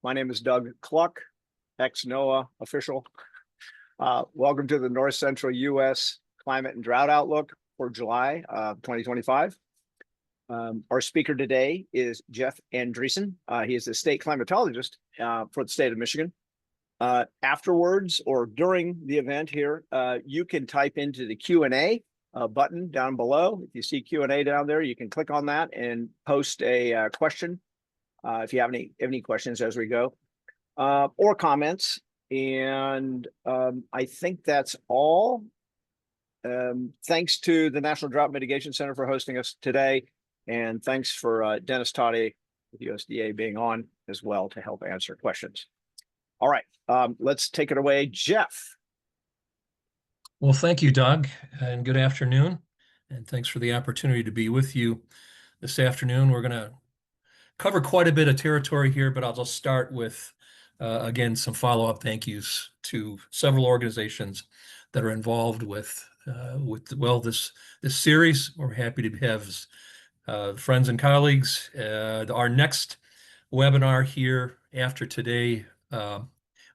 My name is Doug Cluck, ex-NOAA official. Welcome to the North Central U.S. Climate and Drought Outlook for July 2025. Our speaker today is Jeff Andresen. He is the state climatologist for the state of Michigan. Afterwards or during the event here, you can type into the Q&A button down below. If you see Q&A down there, you can click on that and post a question if you have any questions as we go, or comments. And I think that's all. Thanks to the National Drought Mitigation Center for hosting us today. And thanks for Dennis Toddy with USDA being on as well to help answer questions. All right, let's take it away, Jeff. Well, thank you, Doug, and good afternoon. And thanks for the opportunity to be with you this afternoon. We're going to cover quite a bit of territory here, but I'll just start with, again, some follow-up thank yous to several organizations that are involved with this series. We're happy to have friends and colleagues. Our next webinar here after today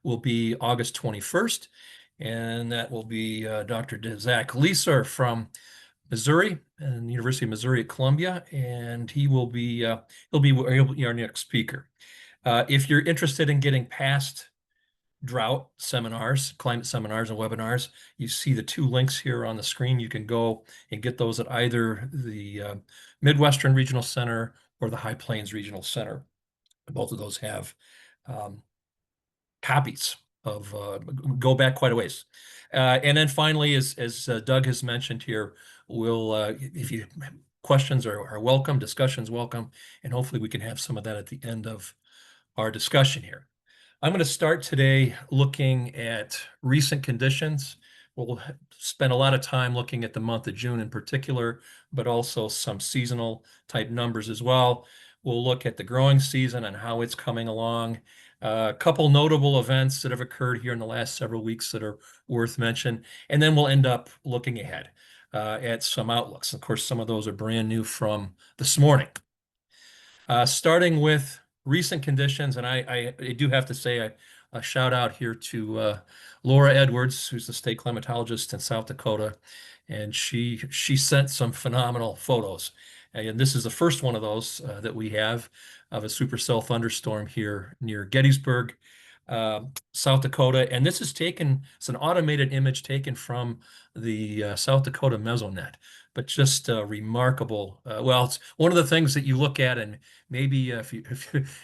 will be August 21st, and that will be Dr. Zach Leeser from Missouri and the University of Missouri at Columbia, and he'll be our next speaker. If you're interested in getting past drought seminars, climate seminars and webinars, you see the two links here on the screen. You can go and get those at either the Midwestern Regional Center or the High Plains Regional Center. Both of those have copies of go back quite a ways. And then finally, as Doug has mentioned here, we'll if you questions are welcome, discussions welcome, and hopefully we can have some of that at the end of our discussion here. I'm going to start today looking at recent conditions. We'll spend a lot of time looking at the month of June in particular, but also some seasonal type numbers as well. We'll look at the growing season and how it's coming along. A couple notable events that have occurred here in the last several weeks that are worth mentioning. And then we'll end up looking ahead at some outlooks. Of course, some of those are brand new from this morning. Starting with recent conditions, and I do have to say a shout out here to Laura Edwards, who's the state climatologist in South Dakota, and she sent some phenomenal photos. And this is the first one of those that we have of a supercell thunderstorm here near Gettysburg, South Dakota. And this is it's an automated image taken from the South Dakota Mesonet, but just remarkable. Well, it's one of the things that you look at, and maybe if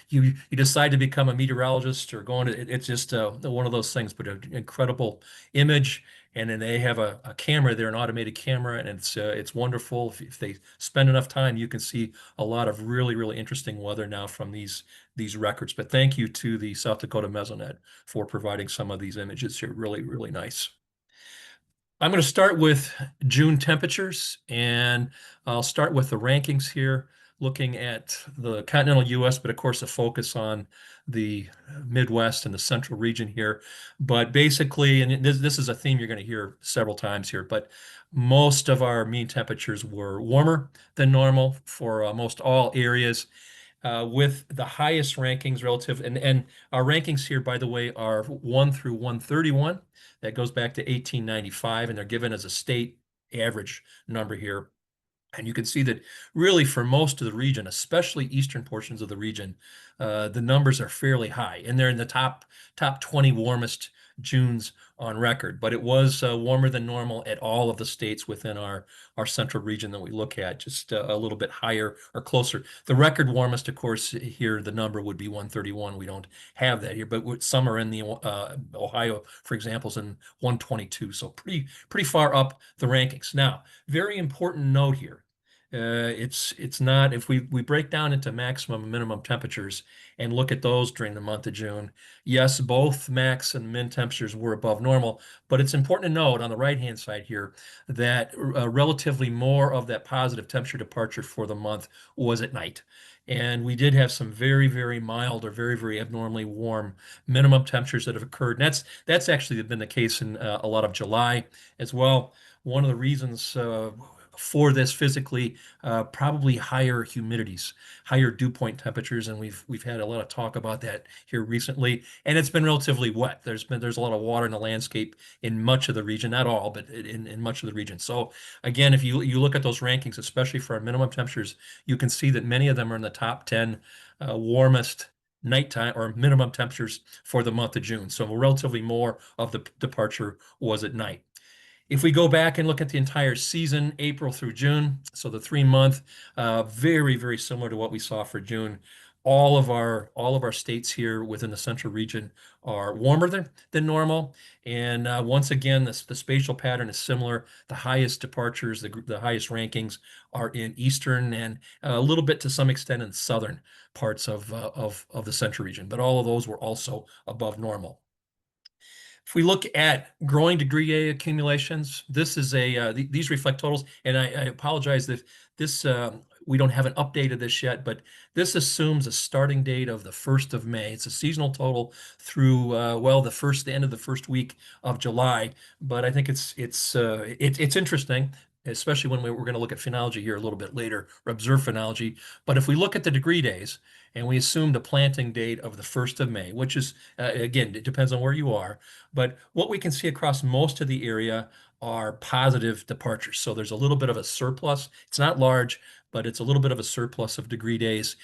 you decide to become a meteorologist or go into it's just one of those things, but an incredible image. And then they have a camera there, an automated camera, and it's wonderful. If they spend enough time, you can see a lot of really, really interesting weather now from these records. But thank you to the South Dakota Mesonet for providing some of these images here. Really, really nice. I'm going to start with June temperatures, and I'll start with the rankings here, looking at the continental U.S., but of course a focus on the Midwest and the central region here. But basically, and this is a theme you're going to hear several times here, but most of our mean temperatures were warmer than normal for most all areas, with the highest rankings relative. And our rankings here, by the way, are 1 through 131. That goes back to 1895, and they're given as a state average number here. And you can see that really for most of the region, especially eastern portions of the region, the numbers are fairly high, and they're in the top 20 warmest Junes on record. But it was warmer than normal at all of the states within our central region that we look at, just a little bit higher or closer. The record warmest, of course, here the number would be 131. We don't have that here, but some are in the Ohio, for example, is in 122. So pretty far up the rankings. Now, very important note here. It's not, if we break down into maximum and minimum temperatures and look at those during the month of June, yes, both max and min temperatures were above normal, but it's important to note on the right-hand side here that relatively more of that positive temperature departure for the month was at night. And we did have some very, very mild or very, very abnormally warm minimum temperatures that have occurred. And that's actually been the case in a lot of July as well. One of the reasons for this physically, probably higher humidities, higher dew point temperatures, and we've had a lot of talk about that here recently. And it's been relatively wet. There's a lot of water in the landscape in much of the region, not all, but in much of the region. So again, if you look at those rankings, especially for our minimum temperatures, you can see that many of them are in the top 10 warmest nighttime or minimum temperatures for the month of June. So relatively more of the departure was at night. If we go back and look at the entire season, April through June, so the 3 month, very, very similar to what we saw for June. All of our states here within the central region are warmer than normal. And once again, the spatial pattern is similar. The highest departures, the highest rankings are in eastern and a little bit to some extent in southern parts of the central region. But all of those were also above normal. If we look at growing degree A accumulations, this is these reflect totals, and I apologize that this we don't have an update of this yet, but this assumes a starting date of the 1st of May. It's a seasonal total through the end of the first week of July. But I think it's interesting, especially when we're going to look at phenology here a little bit later, or observe phenology. But if we look at the degree days and we assume the planting date of the 1st of May, which is again, it depends on where you are. But what we can see across most of the area are positive departures. So there's a little bit of a surplus. It's not large, but it's a little bit of a surplus of degree days.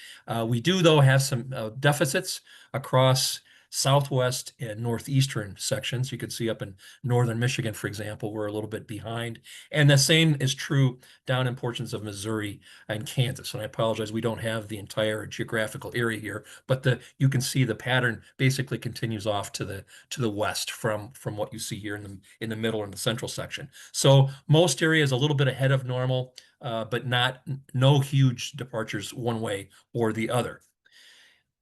We do, though, have some deficits across southwest and northeastern sections. You can see up in northern Michigan, for example, we're a little bit behind. And the same is true down in portions of Missouri and Kansas. And I apologize, we don't have the entire geographical area here, but you can see the pattern basically continues off to the west from what you see here in the middle and the central section. So most areas a little bit ahead of normal, but no huge departures one way or the other.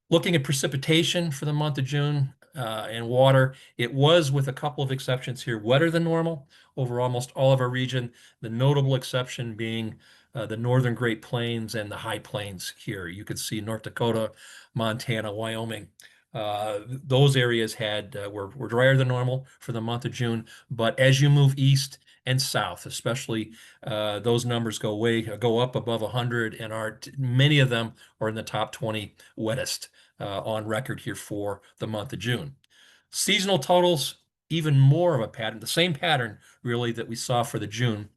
Looking at precipitation for the month of June and water, it was, with a couple of exceptions here, wetter than normal over almost all of our region. The notable exception being the northern Great Plains and the High Plains here. You could see North Dakota, Montana, Wyoming. Those areas were drier than normal for the month of June. But as you move east and south, especially, those numbers go up above 100, and many of them are in the top 20 wettest on record here for the month of June. Seasonal totals, even more of a pattern, the same pattern really that we saw for the June,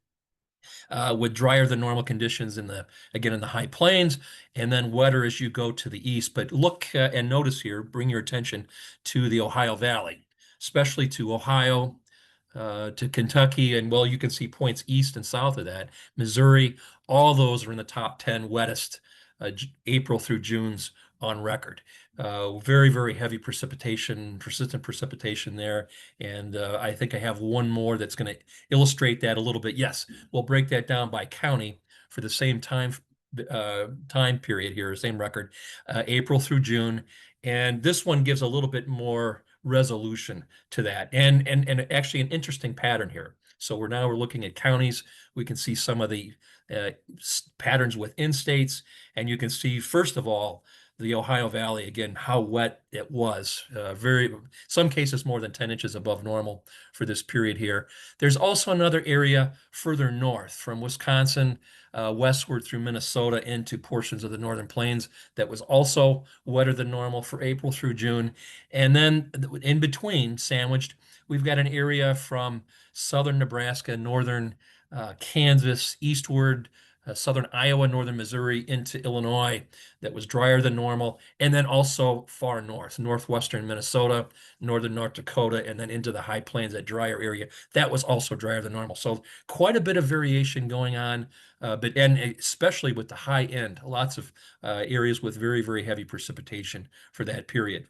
with drier than normal conditions in the High Plains, and then wetter as you go to the east. But look and notice here, bring your attention to the Ohio Valley, especially to Ohio, to Kentucky, and you can see points east and south of that. Missouri, all those are in the top 10 wettest April through June's on record. Very, very heavy precipitation, persistent precipitation there. And I think I have one more that's going to illustrate that a little bit. Yes, we'll break that down by county for the same time period here, same record, April through June. And this one gives a little bit more resolution to that, and actually an interesting pattern here. So we're looking at counties. We can see some of the patterns within states, and you can see, first of all, the Ohio Valley, again, how wet it was. Some cases more than 10 inches above normal for this period here. There's also another area further north from Wisconsin westward through Minnesota into portions of the Northern Plains that was also wetter than normal for April through June. And then in between, sandwiched, we've got an area from southern Nebraska, northern Kansas, eastward, southern Iowa, northern Missouri into Illinois that was drier than normal. And then also far north, northwestern Minnesota, northern North Dakota, and then into the High Plains, that drier area. That was also drier than normal. So quite a bit of variation going on, and especially with the high end, lots of areas with very, very heavy precipitation for that period.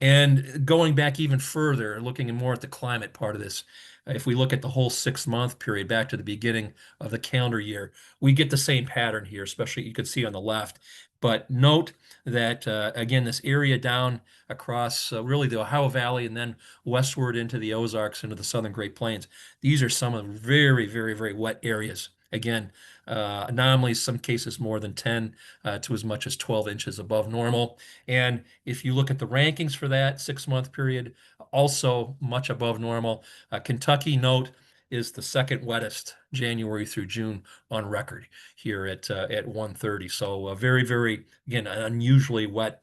And going back even further, looking more at the climate part of this, if we look at the whole 6 month period back to the beginning of the calendar year, we get the same pattern here, especially you can see on the left. But note that, again, this area down across really the Ohio Valley and then westward into the Ozarks, into the southern Great Plains, these are some of the very, very, very wet areas. Again, anomalies, some cases more than 10 to as much as 12 inches above normal. And if you look at the rankings for that 6 month period, also much above normal. Kentucky, note, is the second wettest January through June on record here at 130. So very, very, again, an unusually wet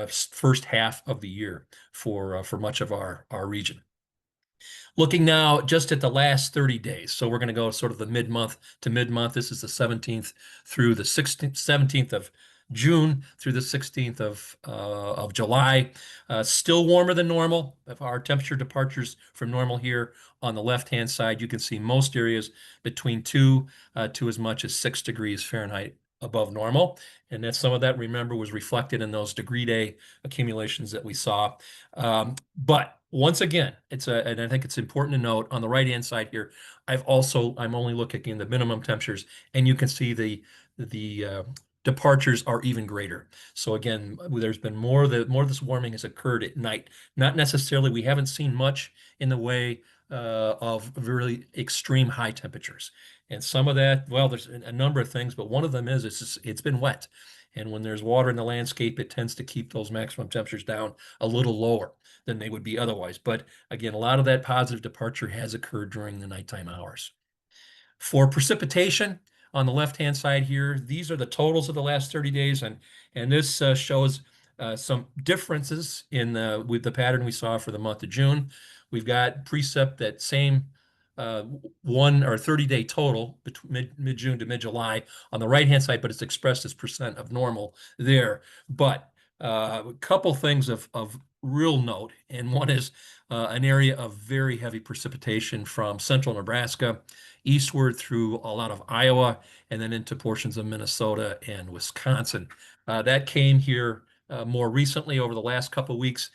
first half of the year for much of our region. Looking now just at the last 30 days. So we're going to go sort of the mid-month to mid-month. This is the 17th through the 16th, 17th of June through the 16th of July. Still warmer than normal. If our temperature departures from normal here on the left-hand side, you can see most areas between 2 to as much as 6 degrees Fahrenheit above normal. And that some of that, remember, was reflected in those degree day accumulations that we saw. But once again, and I think it's important to note on the right-hand side here, I'm only looking in the minimum temperatures, and you can see the departures are even greater. So again, there's been more of this warming has occurred at night. Not necessarily, we haven't seen much in the way of really extreme high temperatures. And some of that, well, there's a number of things, but one of them is it's been wet. And when there's water in the landscape, it tends to keep those maximum temperatures down a little lower than they would be otherwise. But again, a lot of that positive departure has occurred during the nighttime hours. For precipitation, on the left-hand side here, these are the totals of the last 30 days, and this shows some differences in with the pattern we saw for the month of June. We've got precip that same 1 or 30-day total between mid-June to mid-July on the right-hand side, but it's expressed as percent of normal there. But a couple things of real note, and one is an area of very heavy precipitation from central Nebraska eastward through a lot of Iowa and then into portions of Minnesota and Wisconsin. That came here more recently over the last couple of weeks.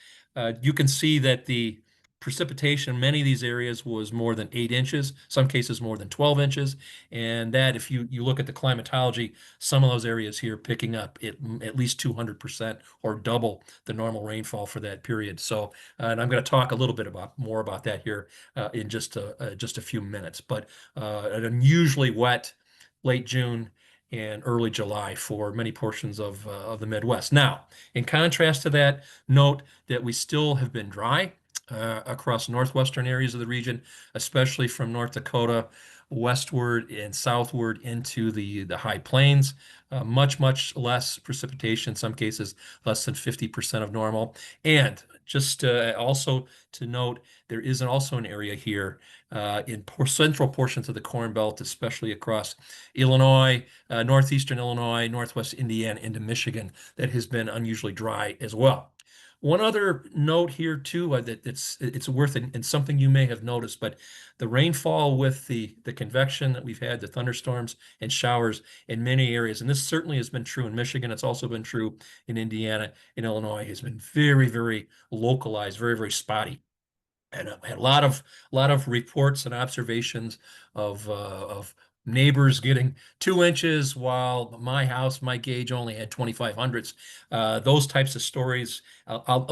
You can see that the precipitation in many of these areas was more than 8 inches, some cases more than 12 inches. And that, if you look at the climatology, some of those areas here picking up at least 200% or double the normal rainfall for that period. So, and I'm going to talk a little bit more about that here in just a few minutes. But an unusually wet late June and early July for many portions of the Midwest. Now, in contrast to that, note that we still have been dry across northwestern areas of the region, especially from North Dakota westward and southward into the high plains. Much less precipitation, in some cases less than 50% of normal. And just also to note, there is also an area here in central portions of the Corn Belt, especially across Illinois, northeastern Illinois, northwest Indiana, into Michigan, that has been unusually dry as well. One other note here too, that it's worth it, and something you may have noticed, but the rainfall with the convection that we've had, the thunderstorms and showers in many areas, and this certainly has been true in Michigan, it's also been true in Indiana, in Illinois, has been very, very localized, very, very spotty. And I had a lot of reports and observations of neighbors getting 2 inches while my house, my gauge only had 2,500ths. Those types of stories,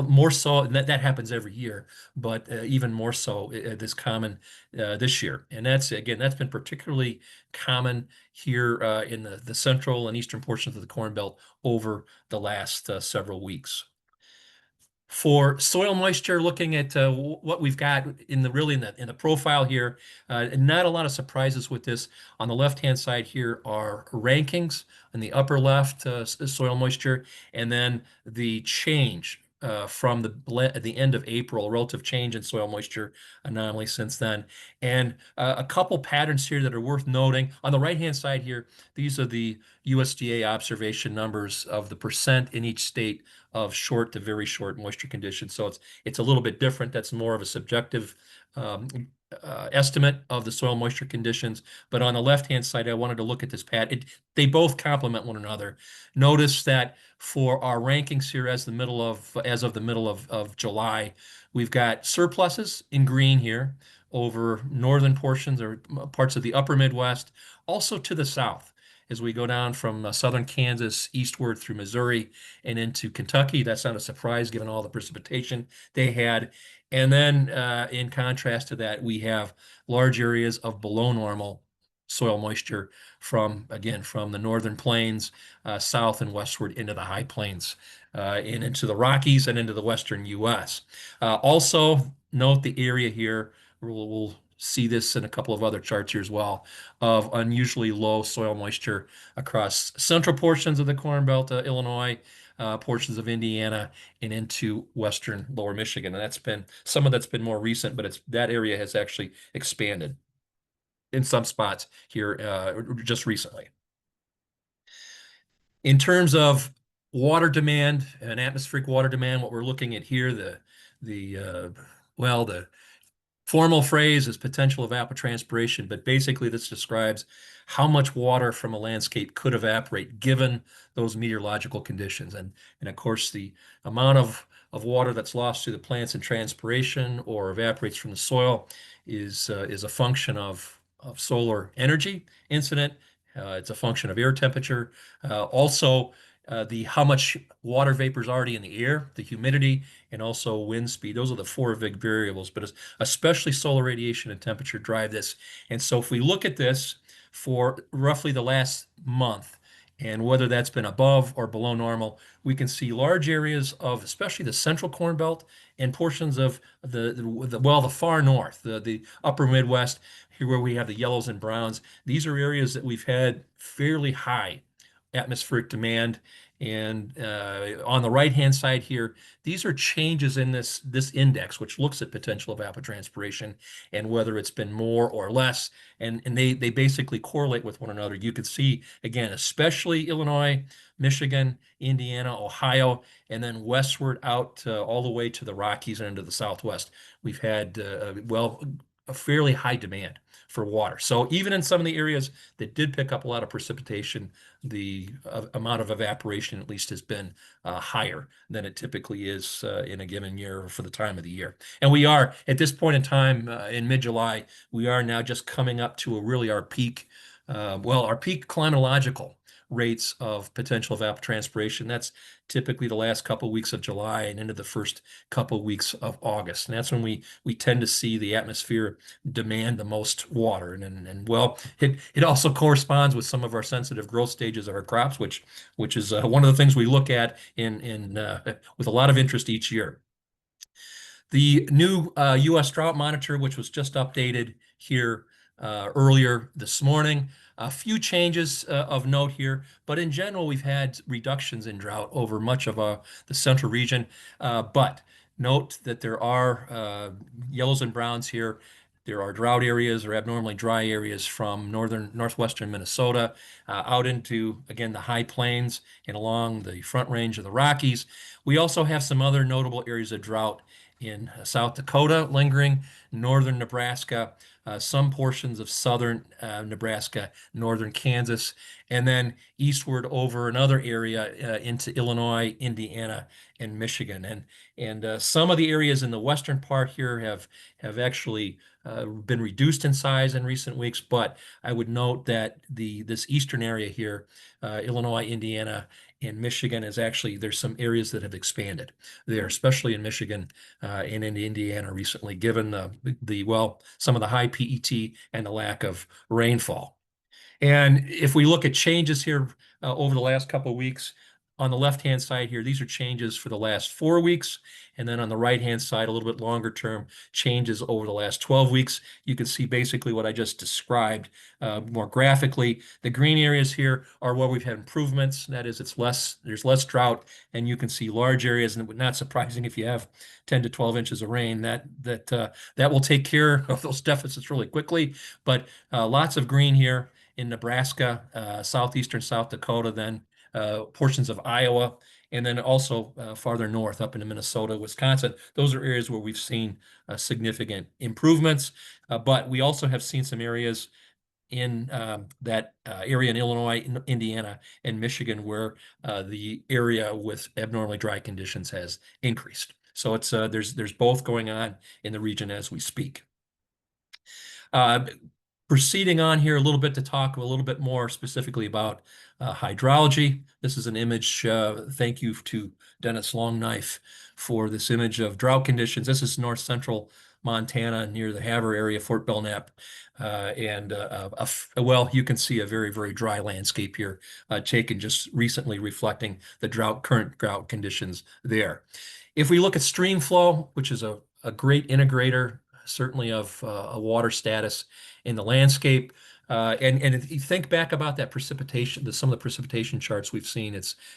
more so, and that happens every year, but even more so this common this year. And that's been particularly common here in the central and eastern portions of the Corn Belt over the last several weeks. For soil moisture, looking at what we've got in the profile here, not a lot of surprises with this. On the left-hand side here are rankings in the upper left, soil moisture, and then the change from the end of April, relative change in soil moisture anomaly since then. And a couple patterns here that are worth noting. On the right-hand side here, these are the USDA observation numbers of the percent in each state of short to very short moisture conditions. So it's a little bit different. That's more of a subjective estimate of the soil moisture conditions. But on the left-hand side, I wanted to look at this they both complement one another. Notice that for our rankings here as of the middle of July, we've got surpluses in green here over northern portions or parts of the upper Midwest, also to the south. As we go down from southern Kansas eastward through Missouri and into Kentucky. That's not a surprise given all the precipitation they had. And then in contrast to that, we have large areas of below normal soil moisture from the northern plains south and westward into the high plains and into the Rockies and into the western U.S. Also, note the area here. We'll see this in a couple of other charts here as well, of unusually low soil moisture across central portions of the Corn Belt, Illinois, portions of Indiana, and into western lower Michigan. And that's been some of that's been more recent, but that area has actually expanded in some spots here just recently. In terms of water demand and atmospheric water demand, what we're looking at here, the formal phrase is potential evapotranspiration, but basically this describes how much water from a landscape could evaporate given those meteorological conditions. And of course, the amount of water that's lost to the plants in transpiration or evaporates from the soil is a function of solar energy incident. It's a function of air temperature. Also, how much water vapor is already in the air, the humidity, and also wind speed. Those are the four big variables, but especially solar radiation and temperature drive this. And so if we look at this for roughly the last month, and whether that's been above or below normal, we can see large areas of especially the central Corn Belt and portions of the far north, the upper Midwest, here where we have the yellows and browns. These are areas that we've had fairly high atmospheric demand. And on the right-hand side here, these are changes in this index, which looks at potential evapotranspiration and whether it's been more or less. And they basically correlate with one another. You can see, again, especially Illinois, Michigan, Indiana, Ohio, and then westward out all the way to the Rockies and into the Southwest. We've had, a fairly high demand for water. So even in some of the areas that did pick up a lot of precipitation, the amount of evaporation at least has been higher than it typically is in a given year for the time of the year. And we are, at this point in time, in mid-July, we are now just coming up to our peak climatological rates of potential evapotranspiration. That's typically the last couple of weeks of July and into the first couple of weeks of August. And that's when we tend to see the atmosphere demand the most water. It also corresponds with some of our sensitive growth stages of our crops, which is one of the things we look at with a lot of interest each year. The new U.S. Drought Monitor, which was just updated here earlier this morning. A few changes of note here, but in general, we've had reductions in drought over much of the central region. But note that there are yellows and browns here. There are drought areas or abnormally dry areas from northwestern Minnesota out into, again, the high plains and along the front range of the Rockies. We also have some other notable areas of drought in South Dakota lingering, northern Nebraska, some portions of southern Nebraska, northern Kansas, and then eastward over another area into Illinois, Indiana, and Michigan. And some of the areas in the western part here have actually been reduced in size in recent weeks, but I would note that this eastern area here, Illinois, Indiana, and Michigan there's some areas that have expanded there, especially in Michigan and in Indiana recently, given some of the high PET and the lack of rainfall. And if we look at changes here over the last couple of weeks, on the left-hand side here, these are changes for the last 4 weeks. And then on the right-hand side, a little bit longer term changes over the last 12 weeks. You can see basically what I just described more graphically. The green areas here are where we've had improvements. That is, there's less drought, and you can see large areas, and not surprising if you have 10 to 12 inches of rain, that will take care of those deficits really quickly. But lots of green here in Nebraska, southeastern South Dakota, then portions of Iowa, and then also farther north up into Minnesota, Wisconsin. Those are areas where we've seen significant improvements, but we also have seen some areas in that area in Illinois, Indiana, and Michigan where the area with abnormally dry conditions has increased. So it's there's both going on in the region as we speak. Proceeding on here a little bit to talk a little bit more specifically about hydrology. This is an image, thank you to Dennis Longknife for this image of drought conditions. This is north central Montana near the Havre area, Fort Belknap. You can see a very, very dry landscape here, taken just recently reflecting the current drought conditions there. If we look at stream flow, which is a great integrator, certainly of a water status in the landscape. And if you think back about that precipitation, some of the precipitation charts we've seen,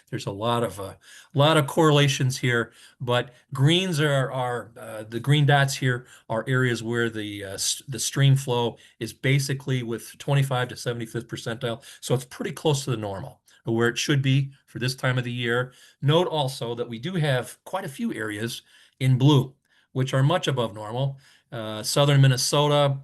there's a lot of correlations here. But greens are the green dots here are areas where the stream flow is basically with 25 to 75th percentile, so it's pretty close to the normal, where it should be for this time of the year. Note also that we do have quite a few areas in blue, which are much above normal. Southern Minnesota,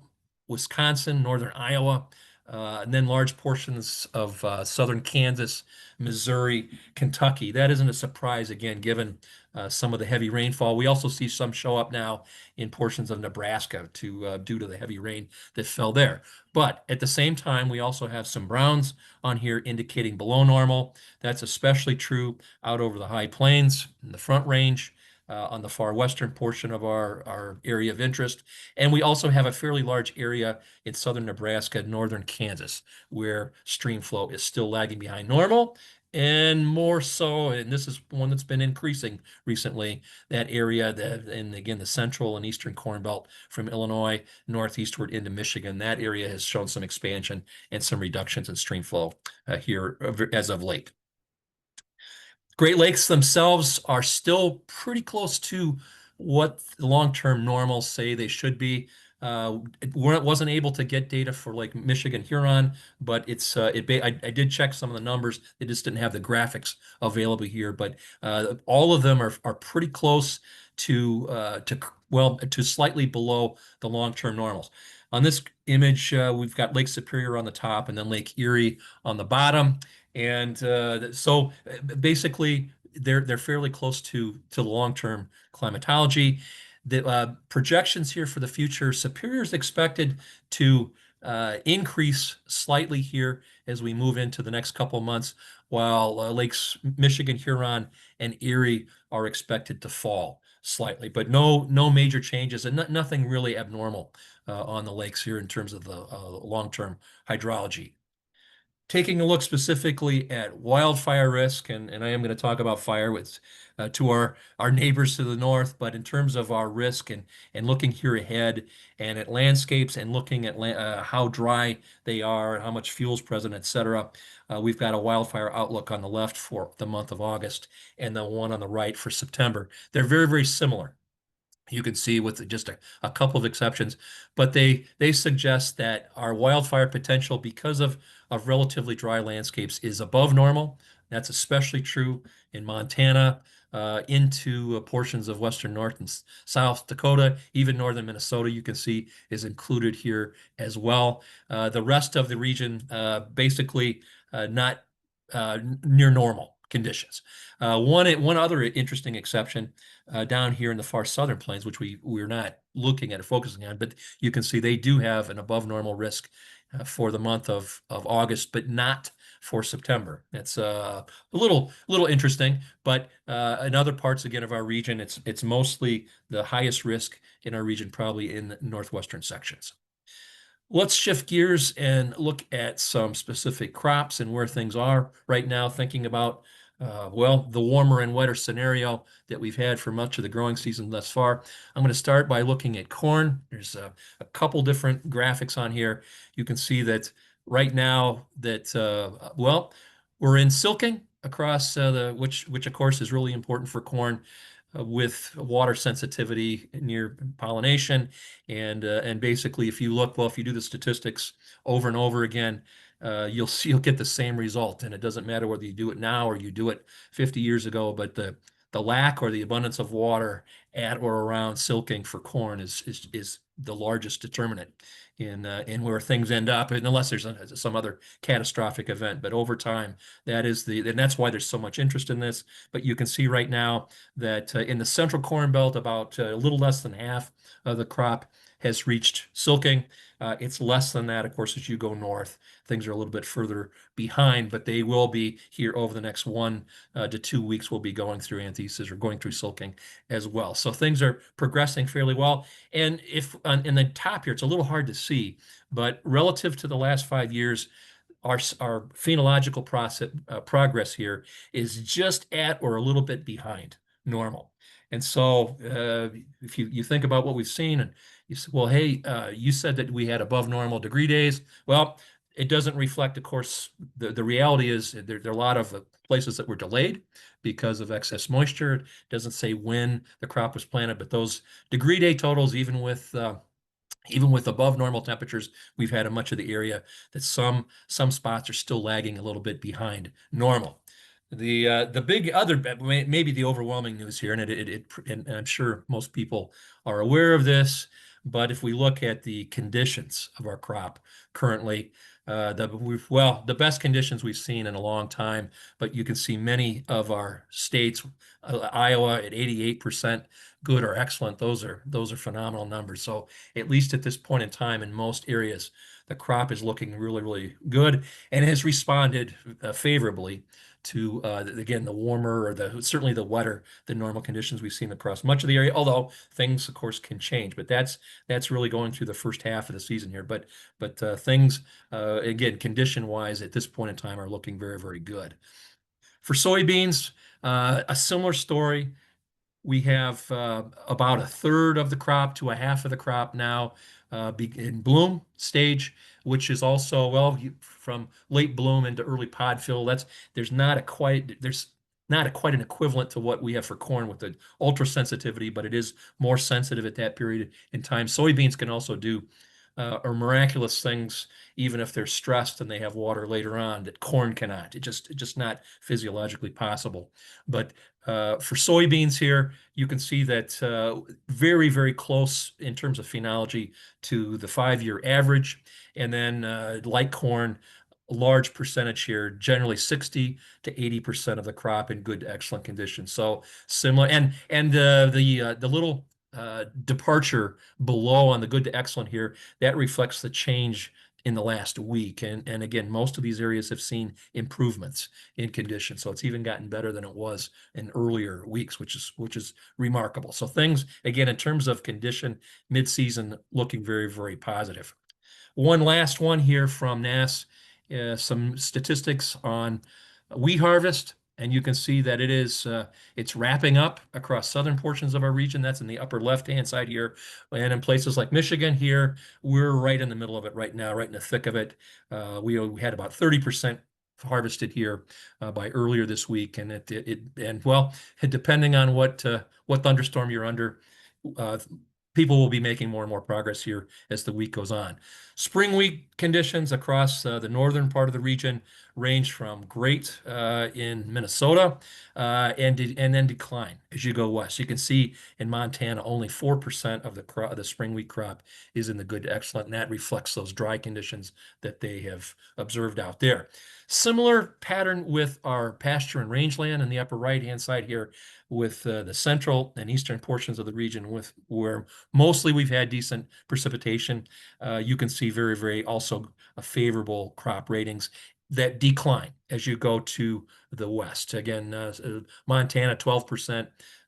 Wisconsin, northern Iowa, and then large portions of southern Kansas, Missouri, Kentucky. That isn't a surprise, again, given some of the heavy rainfall. We also see some show up now in portions of Nebraska due to the heavy rain that fell there. But at the same time, we also have some browns on here indicating below normal. That's especially true out over the high plains in the Front Range, on the far western portion of our area of interest. And we also have a fairly large area in southern Nebraska, northern Kansas, where stream flow is still lagging behind normal. And more so, and this is one that's been increasing recently, that area and again, the central and eastern Corn Belt from Illinois northeastward into Michigan, that area has shown some expansion and some reductions in stream flow here as of late. Great Lakes themselves are still pretty close to what the long-term normals say they should be. Wasn't able to get data for like Michigan, Huron, but I did check some of the numbers. They just didn't have the graphics available here, but all of them are pretty close to slightly below the long-term normals. On this image, we've got Lake Superior on the top and then Lake Erie on the bottom. And so basically, they're fairly close to the long-term climatology. The projections here for the future, Superior is expected to increase slightly here as we move into the next couple of months, while Lakes Michigan, Huron, and Erie are expected to fall slightly, but no major changes and nothing really abnormal on the lakes here in terms of the long-term hydrology. Taking a look specifically at wildfire risk, and I am going to talk about fire to our neighbors to the north, but in terms of our risk and looking here ahead and at landscapes and looking at how dry they are and how much fuel is present, et cetera, we've got a wildfire outlook on the left for the month of August and the one on the right for September. They're very, very similar. You can see with just a couple of exceptions, but they suggest that our wildfire potential, because of relatively dry landscapes, is above normal. That's especially true in Montana, into portions of western North and South Dakota, even northern Minnesota, you can see is included here as well. The rest of the region, basically not near normal conditions. One other interesting exception down here in the far southern plains, which we're not looking at or focusing on, but you can see they do have an above normal risk for the month of August, but not for September. It's a little interesting, but in other parts again of our region, it's mostly the highest risk in our region, probably in the northwestern sections. Let's shift gears and look at some specific crops and where things are right now, thinking about the warmer and wetter scenario that we've had for much of the growing season thus far. I'm going to start by looking at corn. There's a couple different graphics on here. You can see that right now that, we're in silking across which of course is really important for corn. With water sensitivity near pollination, and basically, if you do the statistics over and over again, you'll get the same result, and it doesn't matter whether you do it now or you do it 50 years ago. But the lack or the abundance of water at or around silking for corn is the largest determinant in where things end up, unless there's some other catastrophic event. But over time, and that's why there's so much interest in this. But you can see right now that in the central Corn Belt, about a little less than half of the crop has reached silking. It's less than that, of course, as you go north. Things are a little bit further behind, but they will be here over the next 1 to 2 weeks. We'll be going through anthesis or going through silking as well. So things are progressing fairly well. And if in the top here, it's a little hard to see, but relative to the last 5 years, our phenological progress here is just at or a little bit behind normal. And so if you think about what we've seen and you say, well, hey, you said that we had above normal degree days. Well, it doesn't reflect, of course, the reality is there are a lot of places that were delayed because of excess moisture. It doesn't say when the crop was planted, but those degree day totals, even with above normal temperatures, we've had in much of the area that some spots are still lagging a little bit behind normal. The big other, maybe the overwhelming news here, and I'm sure most people are aware of this, but if we look at the conditions of our crop currently, the best conditions we've seen in a long time, but you can see many of our states, Iowa at 88% good or excellent. Those are phenomenal numbers. So at least at this point in time, in most areas, the crop is looking really, really good and has responded favorably to again the warmer or certainly the wetter than normal conditions we've seen across much of the area. Although things, of course, can change, but that's really going through the first half of the season here. But things again, condition-wise, at this point in time, are looking very, very good. For soybeans, a similar story. We have about a third of the crop to a half of the crop now in bloom stage, which is also, well, from late bloom into early pod fill. There's not quite an equivalent to what we have for corn with the ultra sensitivity, but it is more sensitive at that period in time. Soybeans can also do or miraculous things, even if they're stressed and they have water later on, that corn cannot. It's just not physiologically possible. But for soybeans here, you can see that very, very close in terms of phenology to the 5-year average. And then like corn, a large percentage here, generally 60 to 80% of the crop in good to excellent condition. So similar, and the little departure below on the good to excellent here, that reflects the change in the last week. And again, most of these areas have seen improvements in condition. So it's even gotten better than it was in earlier weeks, which is remarkable. So things, again, in terms of condition, mid-season looking very, very positive. One last one here from NASS, some statistics on wheat harvest. And you can see that it's wrapping up across southern portions of our region. That's in the upper left-hand side here. And in places like Michigan here, we're right in the middle of it right now, right in the thick of it. We had about 30% harvested here by earlier this week. And depending on what thunderstorm you're under, people will be making more and more progress here as the week goes on. Spring wheat conditions across the northern part of the region range from great in Minnesota and then decline as you go west. You can see in Montana only 4% of the spring wheat crop is in the good to excellent, and that reflects those dry conditions that they have observed out there. Similar pattern with our pasture and rangeland in the upper right-hand side here, with the central and eastern portions of the region where mostly we've had decent precipitation. You can see very, very also favorable crop ratings that decline as you go to the west. Again, Montana 12%,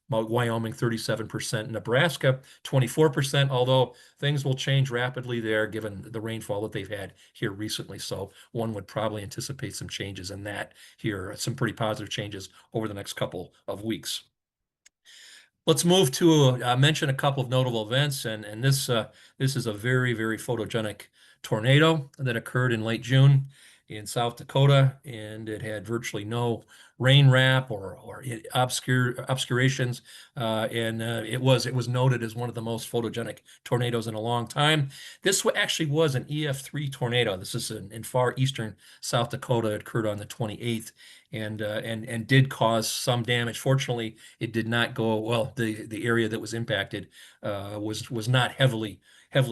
Wyoming 37%, Nebraska 24%, although things will change rapidly there given the rainfall that they've had here recently. So one would probably anticipate some changes in that here, some pretty positive changes over the next couple of weeks. Let's move to mention a couple of notable events, and this is a very, very photogenic tornado that occurred in late June in South Dakota, and it had virtually no rain wrap or obscurations, and it was noted as one of the most photogenic tornadoes in a long time. This actually was an EF3 tornado. This is in far eastern South Dakota. It occurred on the 28th. And did cause some damage. Fortunately, it did not go well. The area that was impacted was not heavily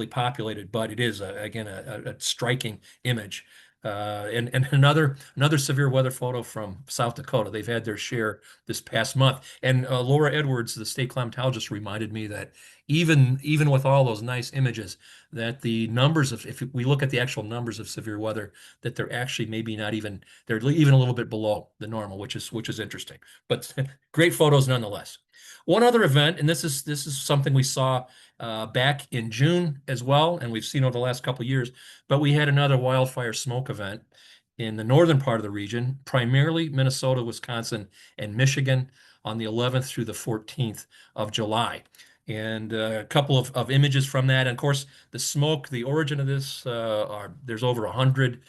populated, but it is again a striking image. And another severe weather photo from South Dakota. They've had their share this past month. And Laura Edwards, the state climatologist, reminded me that even with all those nice images, that the numbers of, if we look at the actual numbers of severe weather, that they're actually they're even a little bit below the normal, which is interesting. But great photos nonetheless. One other event, and this is something we saw back in June as well, and we've seen over the last couple of years, but we had another wildfire smoke event in the northern part of the region, primarily Minnesota, Wisconsin, and Michigan. on the 11th through the 14th of July. And a couple of images from that. And of course, the smoke, the origin of this, there's over 100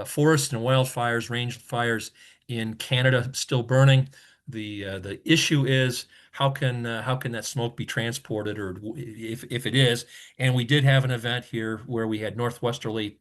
forest and wildfires, range fires in Canada still burning. The issue is how can that smoke be transported, or if it is? And we did have an event here where we had northwesterly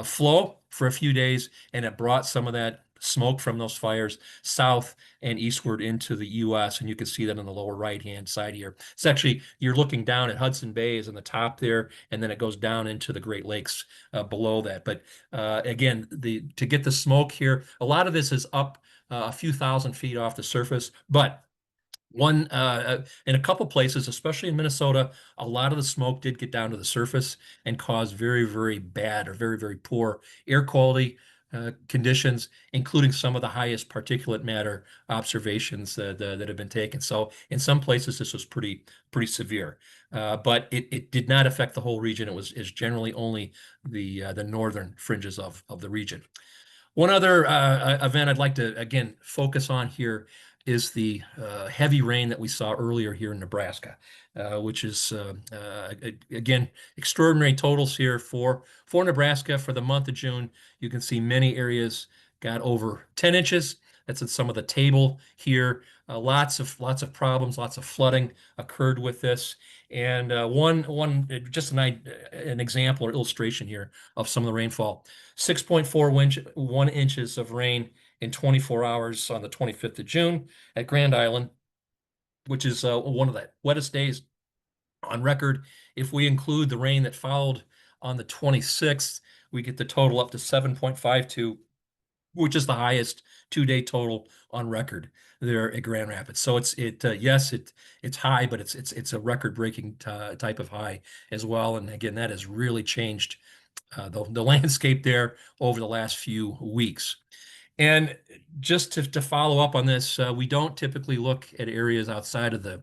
flow for a few days, and it brought some of that smoke from those fires south and eastward into the U.S. And you can see that on the lower right-hand side here. It's actually, you're looking down at Hudson Bay is on the top there, and then it goes down into the Great Lakes below that. But again, to get the smoke here, a lot of this is up a few thousand feet off the surface, but in a couple places, especially in Minnesota, a lot of the smoke did get down to the surface and cause very, very bad or very, very poor air quality conditions, including some of the highest particulate matter observations that have been taken. So in some places, this was pretty severe, but it did not affect the whole region. Is generally only the northern fringes of the region. One other event I'd like to, again, focus on here is the heavy rain that we saw earlier here in Nebraska, which is, again, extraordinary totals here for Nebraska for the month of June. You can see many areas got over 10 inches. That's in some of the table here. Lots of problems, lots of flooding occurred with this. And just an example or illustration here of some of the rainfall. 6.41 inches of rain in 24 hours on the 25th of June at Grand Island, which is one of the wettest days on record. If we include the rain that followed on the 26th, we get the total up to 7.52, which is the highest two-day total on record there at Grand Rapids. So it's high, but it's a record-breaking type of high as well. And again, that has really changed the landscape there over the last few weeks. And just to follow up on this, we don't typically look at areas outside of the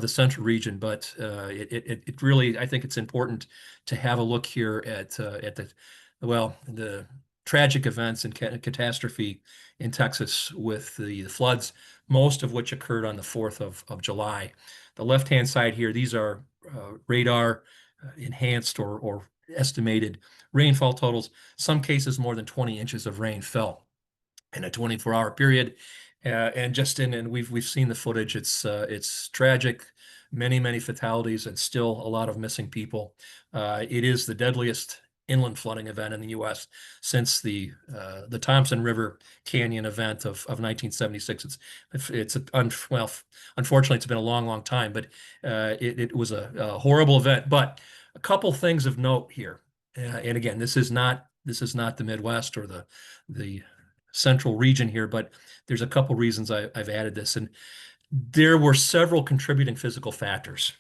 central region, but it really, I think it's important to have a look here at the tragic events and catastrophe in Texas with the floods, most of which occurred on the 4th of July. The left-hand side here, these are radar enhanced or estimated rainfall totals. Some cases more than 20 inches of rain fell in a 24-hour period. And we've seen the footage. It's tragic, many fatalities, and still a lot of missing people. It is the deadliest inland flooding event in the U.S. since the Thompson River Canyon event of 1976. Unfortunately, it's been a long time, but it was a horrible event. But a couple things of note here, and again, this is not the Midwest or the central region here, but there's a couple reasons I've added this. And there were several contributing physical factors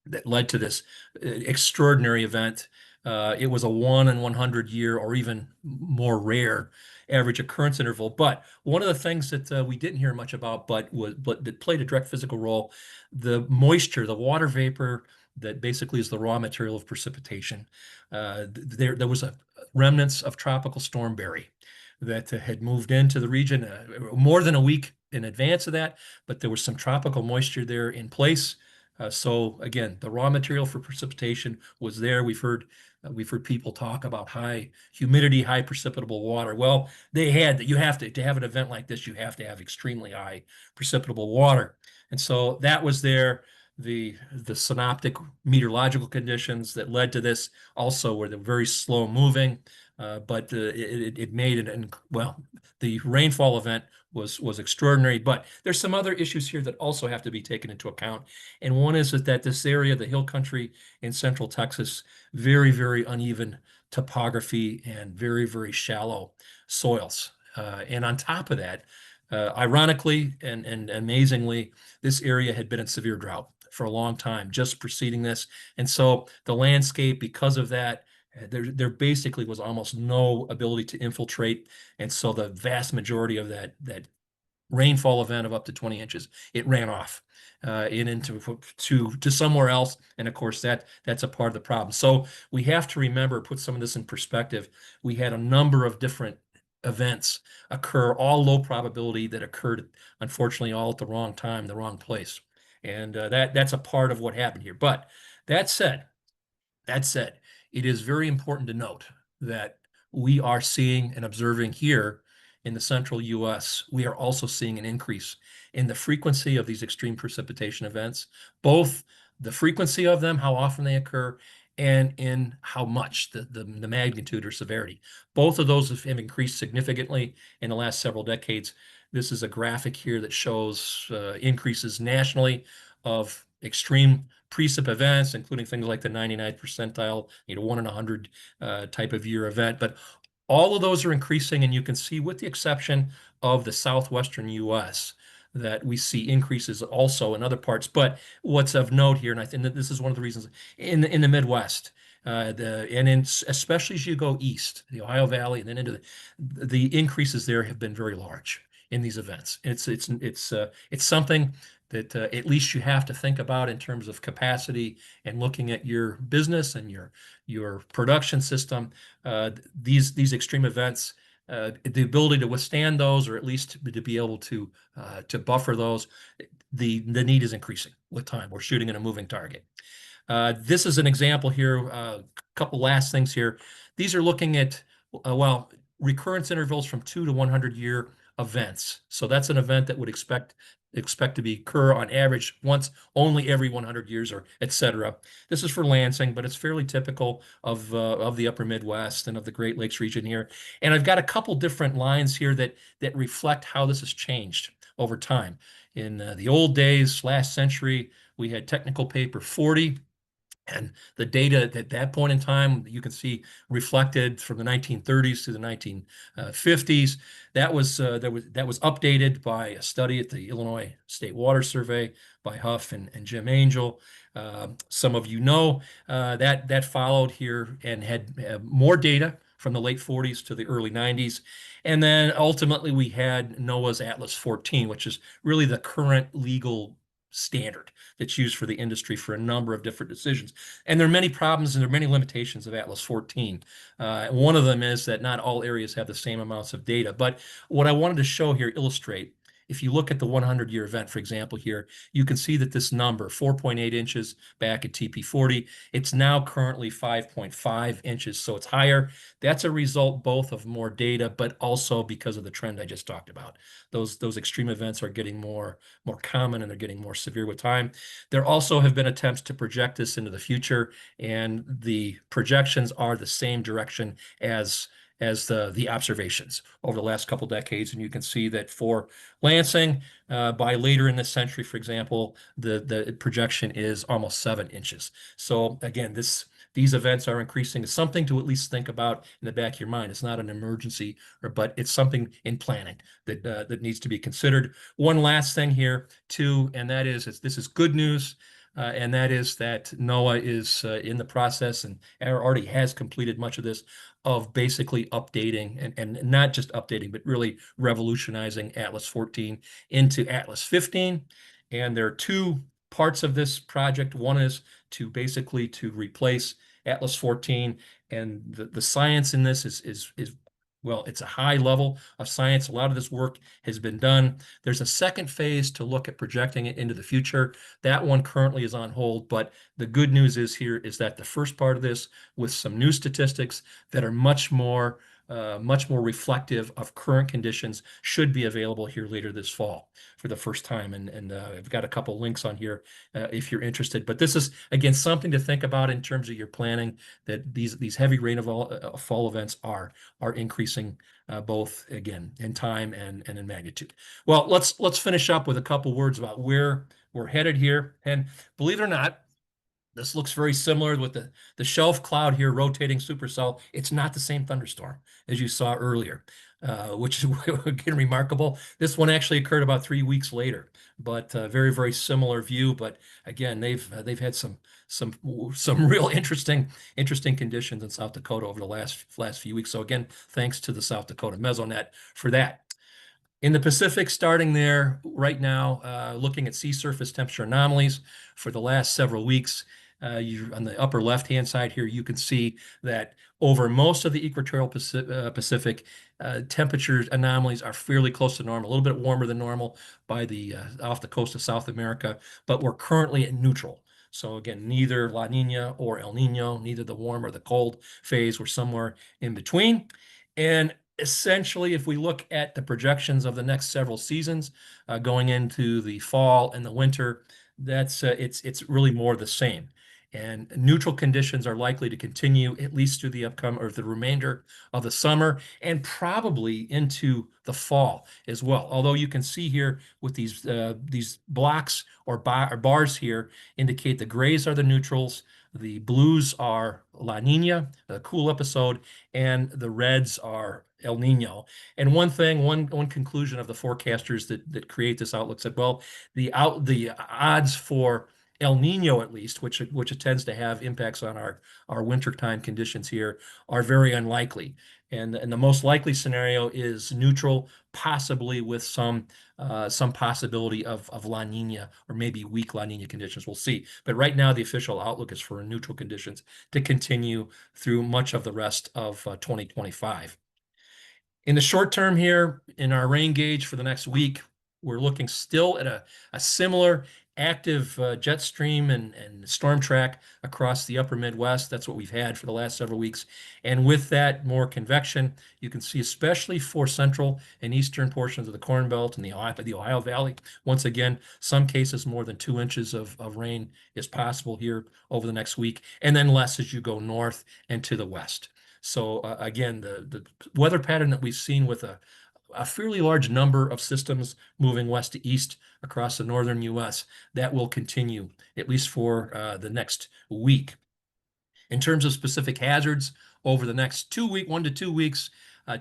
that led to this extraordinary event. It was a 1 in 100 year or even more rare average occurrence interval. But one of the things that we didn't hear much about, but that played a direct physical role, the moisture, the water vapor that basically is the raw material of precipitation. There was a remnants of Tropical Storm Barry that had moved into the region more than a week in advance of that, but there was some tropical moisture there in place. So again, the raw material for precipitation was there. We've heard people talk about high humidity, high precipitable water. Well, you have to have an event like this, you have to have extremely high precipitable water. And so that was there. The synoptic meteorological conditions that led to this also were very slow moving. But it made it, and well, the rainfall event was extraordinary. But there's some other issues here that also have to be taken into account. And one is that this area, the hill country in central Texas, very uneven topography and very shallow soils. And on top of that, ironically and amazingly, this area had been in severe drought for a long time just preceding this. And so the landscape, because of that, there basically was almost no ability to infiltrate. And so the vast majority of that rainfall event of up to 20 inches, it ran off to somewhere else. And of course, that's a part of the problem. So we have to remember, put some of this in perspective. We had a number of different events occur, all low probability, that occurred, unfortunately, all at the wrong time, the wrong place. And that's a part of what happened here. But that said, it is very important to note that we are seeing and observing here in the central U.S., we are also seeing an increase in the frequency of these extreme precipitation events, both the frequency of them, how often they occur, and in how much, the magnitude or severity. Both of those have increased significantly in the last several decades. This is a graphic here that shows increases nationally of extreme precip events, including things like the 99th percentile, 1 in 100 type of year event. But all of those are increasing, and you can see, with the exception of the southwestern U.S., that we see increases also in other parts. But what's of note here, and I think that this is one of the reasons in the Midwest, especially as you go east, the Ohio Valley, and then into the increases there have been very large in these events. It's something that at least you have to think about in terms of capacity and looking at your business and your production system. These extreme events, the ability to withstand those, or at least to be able to buffer those, the need is increasing with time. We're shooting at a moving target. This is an example here. A couple last things here. These are looking at recurrence intervals from 2 to 100 year events. So that's an event that would expect to occur on average once only every 100 years, or et cetera. This is for Lansing, but it's fairly typical of the upper Midwest and of the Great Lakes region here. And I've got a couple different lines here that reflect how this has changed over time. In the old days, last century, we had technical paper 40. And the data at that point in time, you can see reflected from the 1930s to the 1950s. That was updated by a study at the Illinois State Water Survey by Huff and Jim Angel. Some of you know that followed here and had more data from the late 40s to the early 90s. And then ultimately we had NOAA's Atlas 14, which is really the current legal standard that's used for the industry for a number of different decisions. And there are many problems and there are many limitations of Atlas 14. One of them is that not all areas have the same amounts of data. But what I wanted to show here, illustrate, if you look at the 100-year event, for example, here, you can see that this number, 4.8 inches back at TP40, it's now currently 5.5 inches, so it's higher. That's a result both of more data, but also because of the trend I just talked about. Those extreme events are getting more common, and they're getting more severe with time. There also have been attempts to project this into the future, and the projections are the same direction as the observations over the last couple decades. And you can see that for Lansing, by later in this century, for example, the projection is almost 7 inches. So again, these events are increasing. It's something to at least think about in the back of your mind. It's not an emergency, but it's something in planning that needs to be considered. One last thing here too, and that is this is good news. And that is that NOAA is in the process and already has completed much of this, of basically updating and not just updating, but really revolutionizing Atlas 14 into Atlas 15. And there are two parts of this project. One is to basically replace Atlas 14, and the science in this is well, it's a high level of science. A lot of this work has been done. There's a second phase to look at projecting it into the future. That one currently is on hold, but the good news is that the first part of this, with some new statistics that are much more reflective of current conditions, should be available here later this fall for the first time. And I've got a couple links on here if you're interested. But this is, again, something to think about in terms of your planning, that these heavy rainfall events are increasing both, again, in time and in magnitude. Well, let's finish up with a couple words about where we're headed here. And believe it or not, this looks very similar with the shelf cloud here rotating supercell. It's not the same thunderstorm as you saw earlier, which is again remarkable. This one actually occurred about 3 weeks later, but very, very similar view. But again, they've had some real interesting conditions in South Dakota over the last few weeks. So again, thanks to the South Dakota Mesonet for that. In the Pacific, starting there right now, looking at sea surface temperature anomalies for the last several weeks. On the upper left-hand side here, you can see that over most of the equatorial Pacific, temperature anomalies are fairly close to normal, a little bit warmer than normal by the off the coast of South America, but we're currently at neutral. So again, neither La Nina or El Nino, neither the warm or the cold phase, we're somewhere in between. And essentially, if we look at the projections of the next several seasons, going into the fall and the winter, that's it's really more the same. And neutral conditions are likely to continue at least through the upcoming or the remainder of the summer and probably into the fall as well. Although you can see here with these blocks or bars here indicate the grays are the neutrals, the blues are La Nina, a cool episode, and the reds are El Nino. And one conclusion of the forecasters that create this outlook said, well, the odds for El Nino, at least, which it tends to have impacts on our wintertime conditions here, are very unlikely. And the most likely scenario is neutral, possibly with some possibility of La Nina or maybe weak La Nina conditions. We'll see. But right now, the official outlook is for neutral conditions to continue through much of the rest of 2025. In the short term here, in our rain gauge for the next week, we're looking still at a similar active jet stream and storm track across the upper Midwest. That's what we've had for the last several weeks. And with that, more convection, you can see, especially for central and eastern portions of the Corn Belt and the Ohio Valley, once again, some cases more than 2 inches of rain is possible here over the next week, and then less as you go north and to the west. So again, the weather pattern that we've seen with a fairly large number of systems moving west to east across the northern U.S., that will continue at least for the next week. In terms of specific hazards over the next 1 to 2 weeks,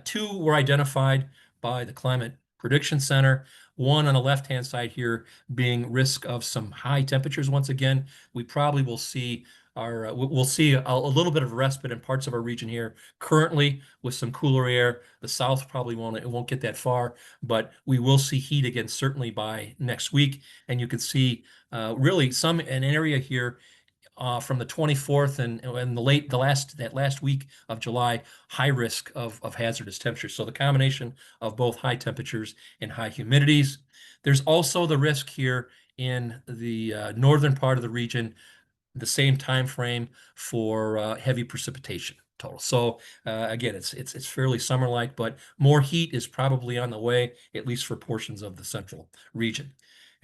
2 were identified by the Climate Prediction Center. One on the left-hand side here being risk of some high temperatures. Once again, we probably will see we'll see a little bit of respite in parts of our region here currently with some cooler air. The south probably won't get that far, but we will see heat again certainly by next week. And you can see really an area here from the 24th and that last week of July, high risk of hazardous temperatures. So the combination of both high temperatures and high humidities. There's also the risk here in the northern part of the region, the same time frame for heavy precipitation total. So again, it's fairly summer-like, but more heat is probably on the way, at least for portions of the central region.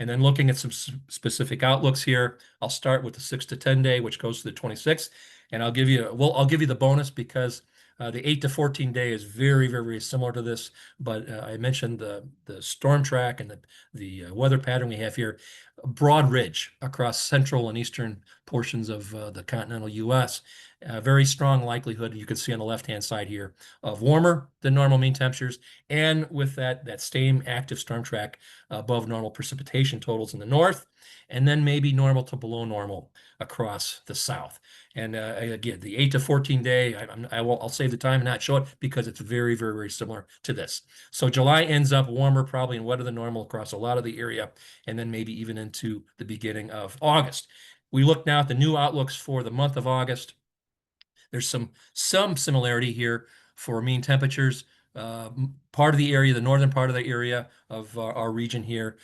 And then looking at some specific outlooks here, I'll start with the 6 to 10 day, which goes to the 26th, and I'll give you the bonus because the 8 to 14 day is very, very similar to this, but I mentioned the storm track and the weather pattern we have here. Broad ridge across central and eastern portions of the continental U.S. Very strong likelihood, you can see on the left-hand side here, of warmer than normal mean temperatures, and with that same active storm track, above normal precipitation totals in the north, and then maybe normal to below normal across the south. And again, the 8 to 14 day, I'll save the time and not show it because it's very, very, very similar to this. So July ends up warmer probably and wetter than normal across a lot of the area, and then maybe even into the beginning of August. We look now at the new outlooks for the month of August. There's some similarity here for mean temperatures. Part of the area, the northern part of the area of our region here,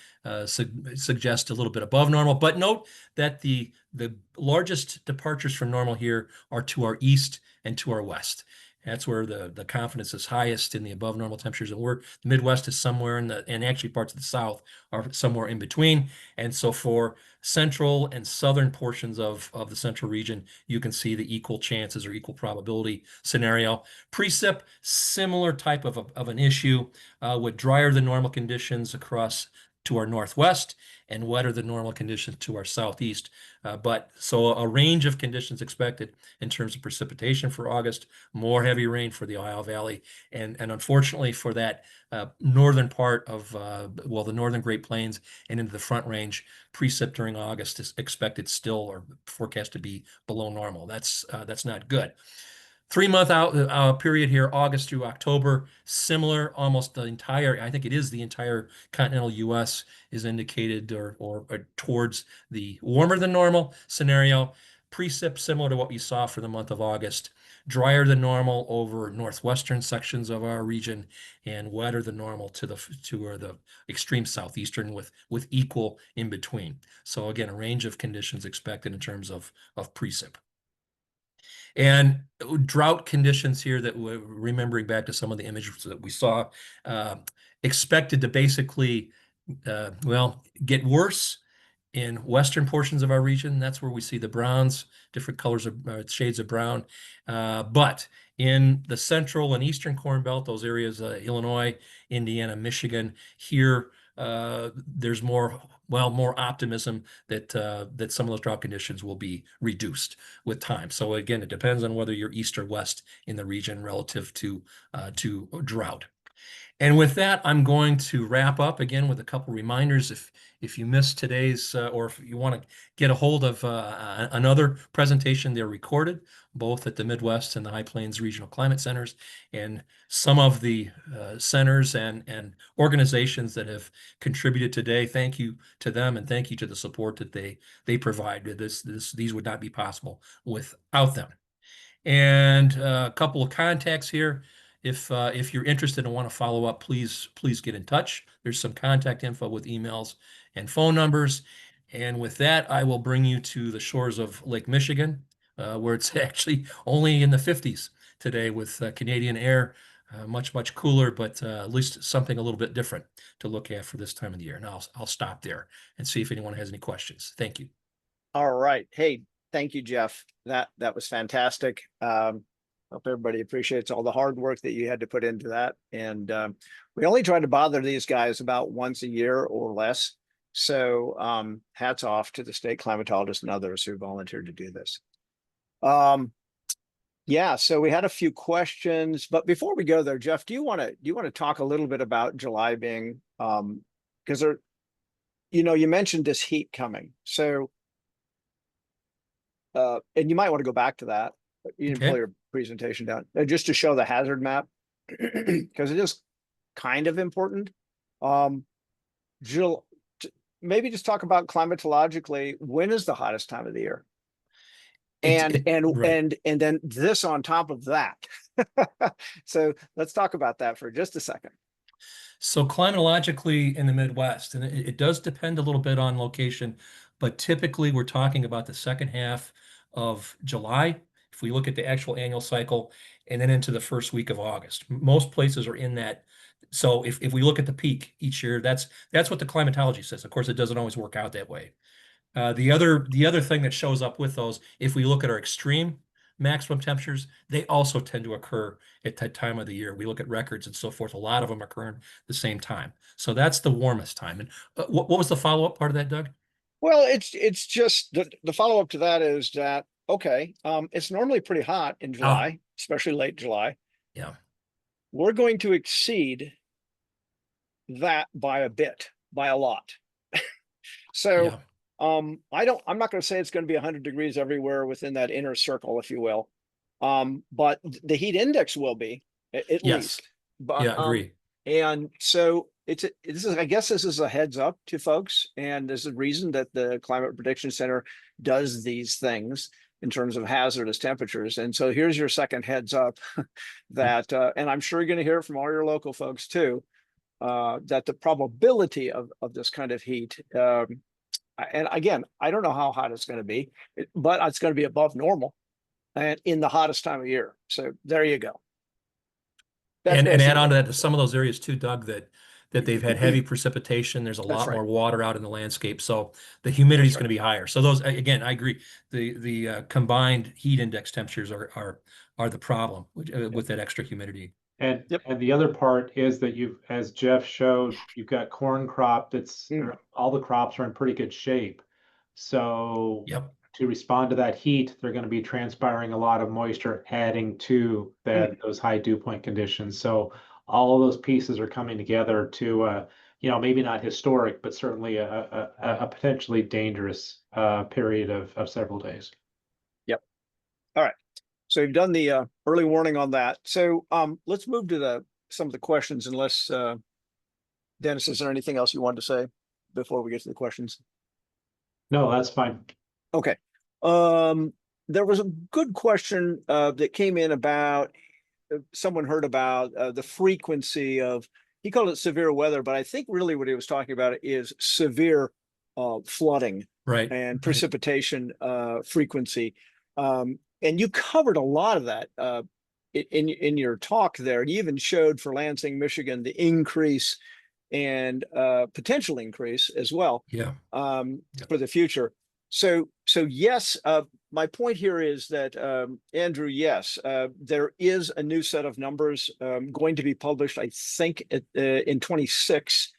suggests a little bit above normal. But note that the largest departures from normal here are to our east and to our west. That's where the confidence is highest in the above normal temperatures, and the Midwest is somewhere and actually parts of the South are somewhere in between. And so for central and southern portions of the central region, you can see the equal chances or equal probability scenario. Precip, similar type of an issue with drier than normal conditions across to our northwest and wetter than normal conditions to our southeast. But so a range of conditions expected in terms of precipitation for August, more heavy rain for the Ohio Valley, and unfortunately for that northern part of, the northern Great Plains and into the Front Range, precip during August is expected still or forecast to be below normal. That's not good. 3-month out period here, August through October, similar, almost the entire, I think it is the entire continental U.S. is indicated or towards the warmer than normal scenario. precip similar to what we saw for the month of August, drier than normal over northwestern sections of our region, and wetter than normal to the extreme southeastern with equal in between. So again, a range of conditions expected in terms of precip. And drought conditions here that we're remembering back to some of the images that we saw, expected to basically, well, get worse in western portions of our region. That's where we see the browns, different colors of shades of brown. But in the central and eastern Corn Belt, those areas, Illinois, Indiana, Michigan, here there's more optimism that that some of those drought conditions will be reduced with time. So again, it depends on whether you're east or west in the region relative to drought. And with that, I'm going to wrap up again with a couple reminders. If you missed today's, or if you want to get a hold of another presentation, they're recorded both at the Midwest and the High Plains Regional Climate Centers, and some of the centers and organizations that have contributed today. Thank you to them, and thank you to the support that they provide. These would not be possible without them. And a couple of contacts here. If you're interested and want to follow up, please get in touch. There's some contact info with emails and phone numbers. And with that, I will bring you to the shores of Lake Michigan, where it's actually only in the 50s today with Canadian air, much cooler, but at least something a little bit different to look at for this time of the year. And I'll stop there and see if anyone has any questions. Thank you. All right. Hey, thank you, Jeff. That was fantastic. Hope everybody appreciates all the hard work that you had to put into that. And we only try to bother these guys about once a year or less. So hats off to the state climatologists and others who volunteered to do this. Yeah, so we had a few questions, but before we go there, Jeff, do you want to talk a little bit about July being because there, you mentioned this heat coming. So and you might want to go back to that. You didn't pull your presentation down just to show the hazard map because it is kind of important. Jill, maybe just talk about climatologically, when is the hottest time of the year? And then this on top of that. So let's talk about that for just a second. So climatologically in the Midwest, and it does depend a little bit on location, but typically we're talking about the second half of July, if we look at the actual annual cycle, and then into the first week of August. Most places are in that. So if we look at the peak each year, that's what the climatology says. Of course, it doesn't always work out that way. The other thing that shows up with those, if we look at our extreme maximum temperatures, they also tend to occur at that time of the year. We look at records and so forth. A lot of them occur at the same time. So that's the warmest time. And what was the follow-up part of that, Doug? Well, it's just the follow-up to that is that, okay, it's normally pretty hot in July, especially late July. Yeah. We're going to exceed that by a lot. So yeah. I'm not going to say it's going to be 100 degrees everywhere within that inner circle, if you will. But the heat index will be at least. But yeah, agree. And so I guess this is a heads up to folks, and there's a reason that the Climate Prediction Center does these things in terms of hazardous temperatures. And so here's your second heads up that, and I'm sure you're going to hear it from all your local folks too, that the probability of this kind of heat, and again, I don't know how hot it's going to be, but it's going to be above normal and in the hottest time of year. So there you go. And add on to that, to some of those areas too, Doug, that they've had heavy precipitation. There's a lot more water out in the landscape, so the humidity is going to be higher. So those, again, I agree. The combined heat index temperatures are the problem with that extra humidity. And the other part is that as Jeff showed, you've got corn crop that's all the crops are in pretty good shape. So to respond to that heat, they're going to be transpiring a lot of moisture, adding to those high dew point conditions. So all of those pieces are coming together to maybe not historic, but certainly a potentially dangerous period of several days. Yep. All right. So you've done the early warning on that. So let's move to some of the questions, unless Dennis, is there anything else you wanted to say before we get to the questions? No, that's fine. Okay. there was a good question that came in about someone heard about the frequency of, he called it severe weather, but I think really what he was talking about is severe flooding and precipitation frequency. And you covered a lot of that in your talk there. You even showed for Lansing, Michigan, the increase and potential increase as well for the future. So yes, my point here is that, Andrew, yes, there is a new set of numbers going to be published, I think, in 26.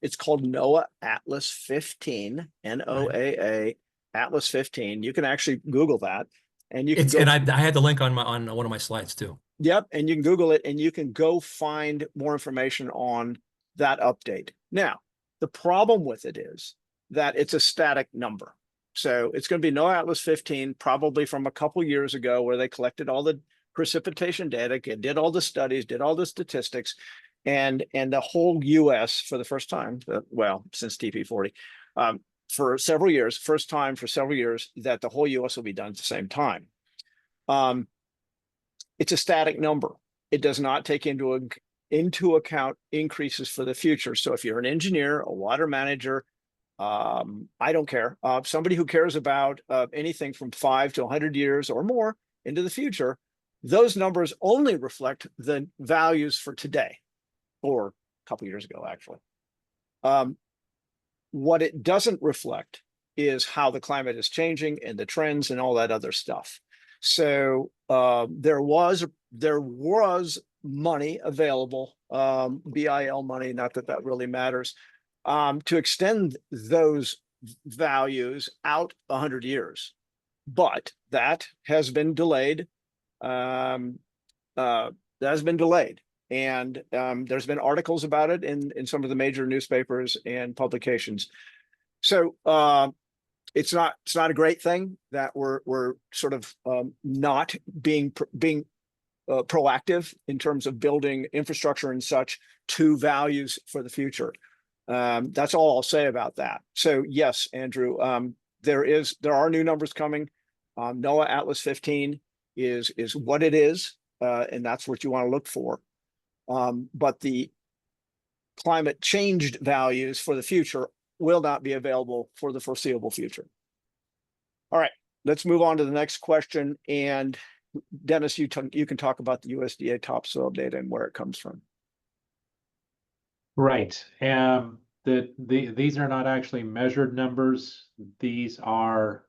It's called NOAA Atlas 15, NOAA Atlas 15. You can actually Google that. And you can go, and I had the link on one of my slides too. Yep, and you can Google it and you can go find more information on that update. Now, the problem with it is that it's a static number. So it's going to be NOAA Atlas 15, probably from a couple years ago, where they collected all the precipitation data, did all the studies, did all the statistics, and the whole U.S. for the first time, well, since TP40, for several years, first time for several years that the whole U.S. will be done at the same time. It's a static number. It does not take into account increases for the future. So if you're an engineer, a water manager, I don't care, somebody who cares about anything from 5 to 100 years or more into the future, those numbers only reflect the values for today, or a couple years ago, actually. What it doesn't reflect is how the climate is changing and the trends and all that other stuff. So there was money available, BIL money, not that that really matters, to extend those values out 100 years. But that has been delayed. And there's been articles about it in some of the major newspapers and publications. So it's not a great thing that we're sort of not being proactive in terms of building infrastructure and such to values for the future. That's all I'll say about that. So yes, Andrew, there are new numbers coming. NOAA Atlas 15 is what it is, and that's what you want to look for. But the climate changed values for the future will not be available for the foreseeable future. All right, let's move on to the next question. And Dennis, you can talk about the USDA topsoil data and where it comes from. Right. These are not actually measured numbers. These are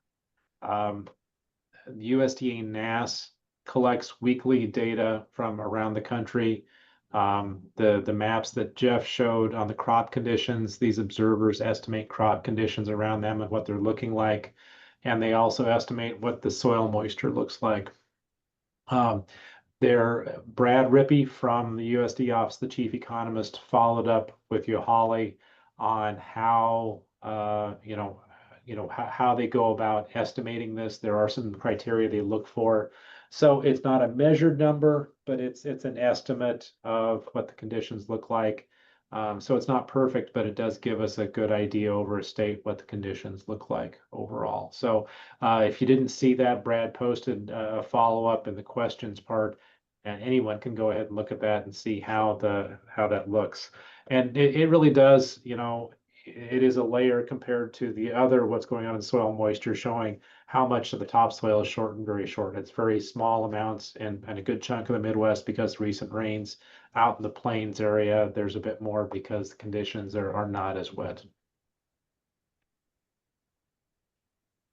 USDA NAS collects weekly data from around the country. The maps that Jeff showed on the crop conditions, these observers estimate crop conditions around them and what they're looking like. And they also estimate what the soil moisture looks like. Brad Rippey from the USDA Office of the Chief Economist followed up with Yohali on how how they go about estimating this. There are some criteria they look for. So it's not a measured number, but it's an estimate of what the conditions look like. So it's not perfect, but it does give us a good idea over a state what the conditions look like overall. So if you didn't see that, Brad posted a follow-up in the questions part, and anyone can go ahead and look at that and see how that looks. And it really does, it is a layer compared to the other what's going on in soil moisture, showing how much of the topsoil is short and very short. It's very small amounts and a good chunk of the Midwest because recent rains. Out in the plains area, there's a bit more because the conditions are not as wet.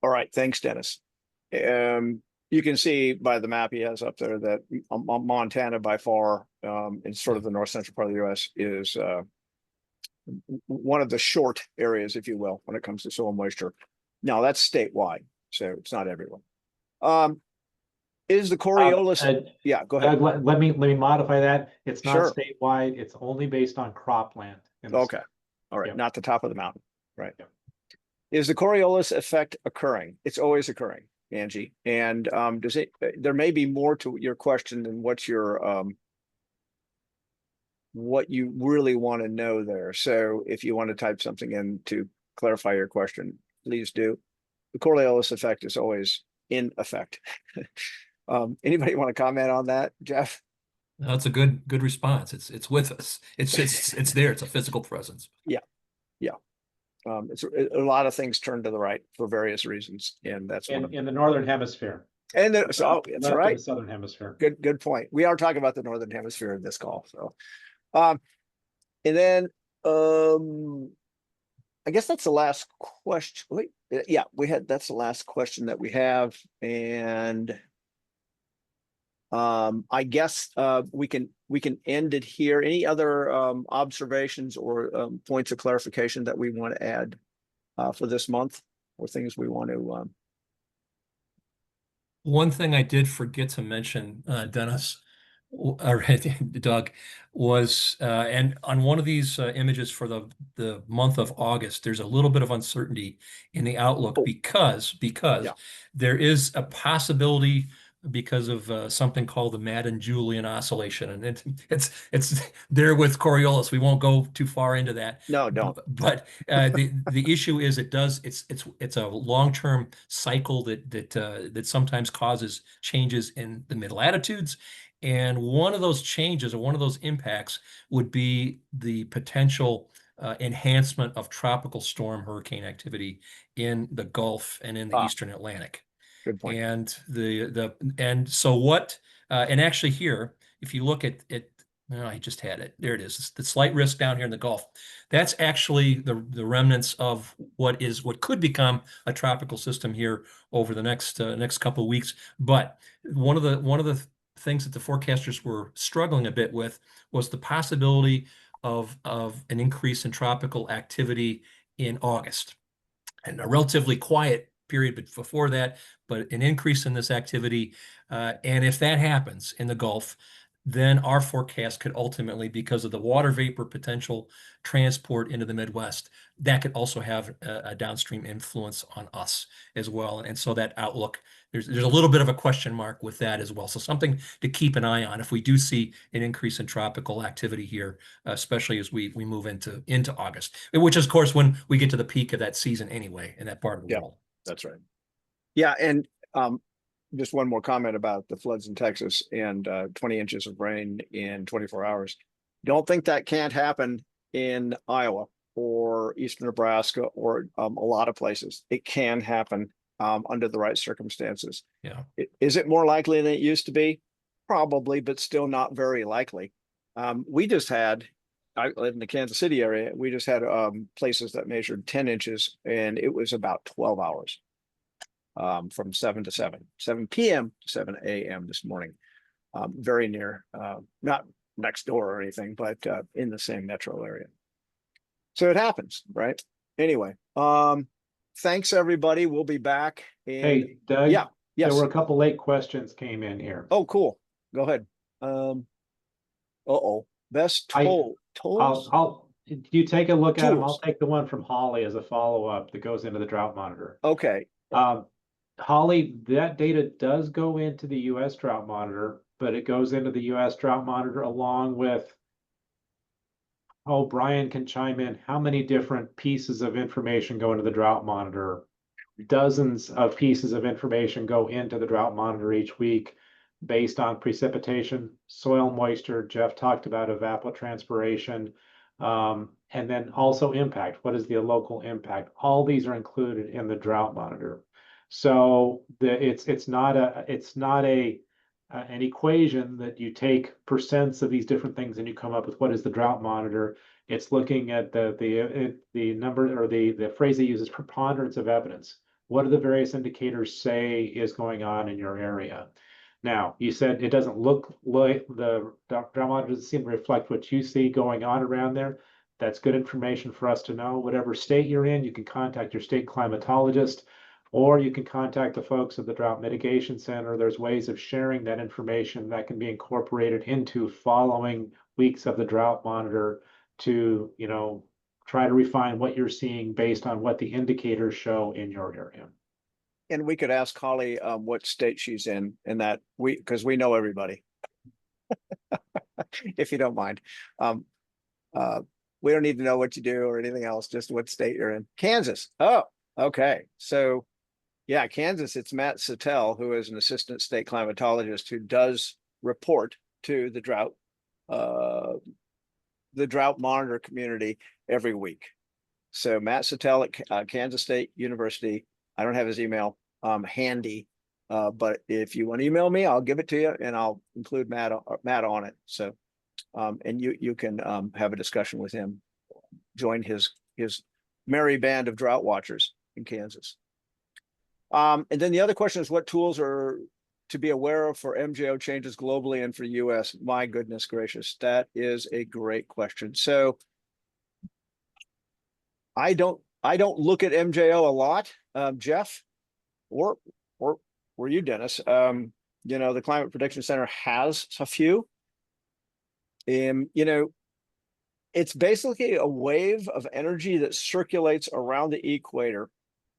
All right, thanks, Dennis. You can see by the map he has up there that Montana by far, in sort of the north central part of the U.S., is one of the short areas, if you will, when it comes to soil moisture. Now that's statewide, so it's not everyone. Is the Coriolis? Yeah, go ahead. Let me modify that. It's not statewide. It's only based on cropland. Okay. All right. Yep. Not the top of the mountain. Right. Yep. Is the Coriolis effect occurring? It's always occurring, Angie. And there may be more to your question than what you really want to know there. So if you want to type something in to clarify your question, please do. The Coriolis effect is always in effect. Anybody want to comment on that, Jeff? That's a good response. It's with us. It's there. It's a physical presence. Yeah. It's a lot of things turn to the right for various reasons, and that's one of them. In the northern hemisphere. And so that's Left of right. the southern hemisphere. Good point. We are talking about the northern hemisphere in this call. So, and then I guess that's the last question. Wait, yeah, that's the last question that we have, and I guess we can end it here. Any other observations or points of clarification that we want to add for this month, or things we want to One thing I did forget to mention, Dennis, or Doug, was and on one of these images for the month of August, there's a little bit of uncertainty in the outlook because Yeah. there is a possibility because of something called the Madden-Julian oscillation, and it's there with Coriolis. We won't go too far into that. No, don't. But the issue is it's a long-term cycle that sometimes causes changes in the mid-latitudes. And one of those changes or one of those impacts would be the potential enhancement of tropical storm hurricane activity in the Gulf and in the Eastern Atlantic. Good point. And so what? And actually here, if you look at it, oh, I just had it. There it is. It's the slight risk down here in the Gulf. That's actually the remnants of what could become a tropical system here over the next couple of weeks. But one of the things that the forecasters were struggling a bit with was the possibility of an increase in tropical activity in August, and a relatively quiet period before that, but an increase in this activity. And if that happens in the Gulf, then our forecast could ultimately, because of the water vapor potential transport into the Midwest, that could also have a downstream influence on us as well. And so that outlook, there's a little bit of a question mark with that as well. So something to keep an eye on if we do see an increase in tropical activity here, especially as we move into August, which is, of course, when we get to the peak of that season anyway in that part of the world. That's right. Yeah, and just one more comment about the floods in Texas and 20 inches of rain in 24 hours. Don't think that can't happen in Iowa or eastern Nebraska or a lot of places. It can happen under the right circumstances. Yeah. Is it more likely than it used to be? Probably, but still not very likely. We just had, I live in the Kansas City area. We just had places that measured 10 inches, and it was about 12 hours. From 7 p.m. to 7 a.m. this morning, very near, not next door or anything, but in the same metro area. So it happens, right? Anyway, thanks everybody. We'll be back. And, hey, Doug. Yeah. Yes. There were a couple late questions came in here. Oh, cool. Go ahead. Best tools. You take a look at them. I'll take the one from Holly as a follow-up that goes into the drought monitor. Okay. Holly, that data does go into the U.S. Drought Monitor, but it goes into the U.S. Drought Monitor along with, Brian can chime in, how many different pieces of information go into the Drought Monitor? Dozens of pieces of information go into the Drought Monitor each week based on precipitation, soil moisture. Jeff talked about evapotranspiration, and then also impact. What is the local impact? All these are included in the Drought Monitor. So it's not an equation that you take percents of these different things and you come up with what is the drought monitor. It's looking at the number, or the phrase they use is preponderance of evidence. What do the various indicators say is going on in your area? Now, you said it doesn't look like the drought monitor doesn't seem to reflect what you see going on around there. That's good information for us to know. Whatever state you're in, you can contact your state climatologist, or you can contact the folks at the Drought Mitigation Center. There's ways of sharing that information that can be incorporated into following weeks of the drought monitor to, try to refine what you're seeing based on what the indicators show in your area. And we could ask Holly what state she's in that because we know everybody. If you don't mind. We don't need to know what you do or anything else, just what state you're in. Kansas. Oh, okay. So Yeah, Kansas, it's Matt Sattel, who is an assistant state climatologist who does report to the drought monitor community every week. So Matt Sattel at Kansas State University. I don't have his email handy, but if you want to email me, I'll give it to you, and I'll include Matt on it. So, and you can have a discussion with him. Join his merry band of drought watchers in Kansas. And then the other question is, what tools are to be aware of for MJO changes globally and for US? My goodness gracious, that is a great question. So I don't look at MJO a lot, Jeff, or were you, Dennis? You know, the Climate Prediction Center has a few. You know, it's basically a wave of energy that circulates around the equator.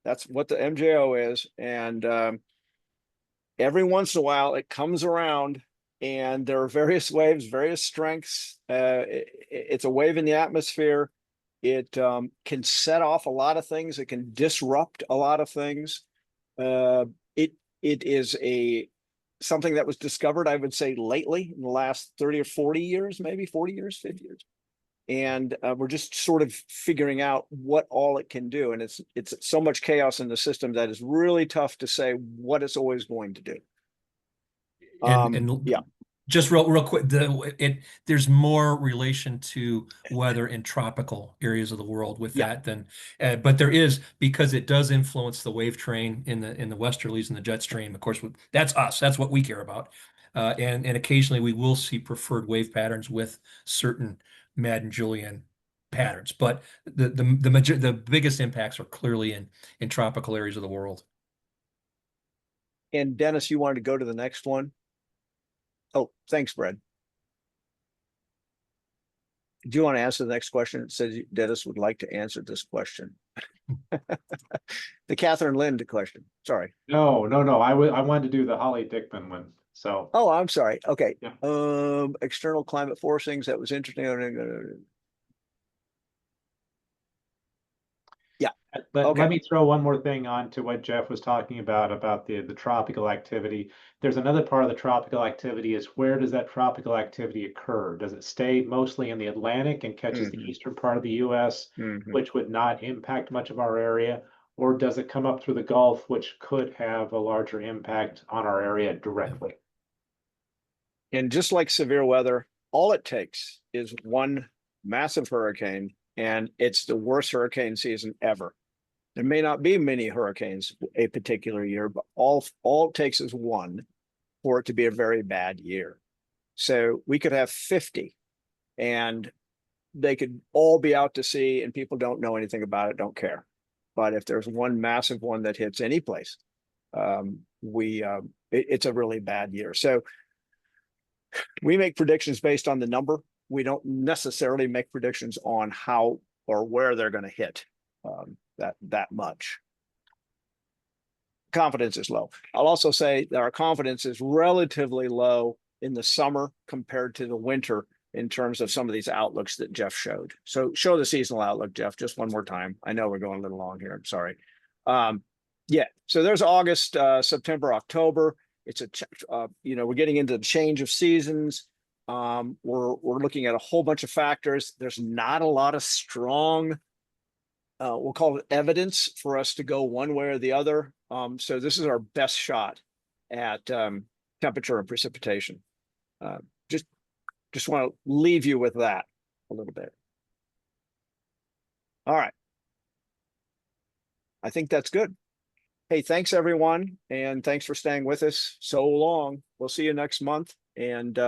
That's what the MJO is. And every once in a while it comes around, and there are various waves, various strengths. It's a wave in the atmosphere. It can set off a lot of things. It can disrupt a lot of things. It is something that was discovered, I would say, lately in the last 30 or 40 years, maybe 40 years, 50 years. And we're just sort of figuring out what all it can do. And it's so much chaos in the system that is really tough to say what it's always going to do. And yeah, just real quick, there's more relation to weather in tropical areas of the world with that than, but there is, because it does influence the wave train in the westerlies and the jet stream. Of course, that's us. That's what we care about. And occasionally we will see preferred wave patterns with certain Madden-Julian patterns, but the biggest impacts are clearly in tropical areas of the world. And Dennis, you wanted to go to the next one? Oh, thanks, Brad. Do you want to answer the next question? It says Dennis would like to answer this question. The Catherine Lind question. Sorry. No. I wanted to do the Holly Dickman one. So. Oh, I'm sorry. Okay. Yeah. External climate forcings. That was interesting. Yeah. Let me throw one more thing on to what Jeff was talking about the tropical activity. There's another part of the tropical activity is, where does that tropical activity occur? Does it stay mostly in the Atlantic and catches the eastern part of the U.S., which would not impact much of our area? Or does it come up through the Gulf, which could have a larger impact on our area directly? And just like severe weather, all it takes is one massive hurricane, and it's the worst hurricane season ever. There may not be many hurricanes a particular year, but all it takes is one for it to be a very bad year. So we could have 50, and they could all be out to sea, and people don't know anything about it, don't care. But if there's one massive one that hits any place, it's a really bad year. So we make predictions based on the number. We don't necessarily make predictions on how or where they're going to hit that much. Confidence is low. I'll also say that our confidence is relatively low in the summer compared to the winter in terms of some of these outlooks that Jeff showed. So show the seasonal outlook, Jeff, just one more time. I know we're going a little long here. I'm sorry. Yeah, so there's August, September, October. It's we're getting into the change of seasons. We're looking at a whole bunch of factors. There's not a lot of strong, we'll call it evidence for us to go one way or the other. So this is our best shot at temperature and precipitation. Just want to leave you with that a little bit. All right. I think that's good. Hey, thanks everyone. And thanks for staying with us so long. We'll see you next month. And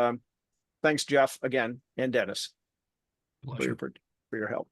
thanks, Jeff, again, and Dennis for your help.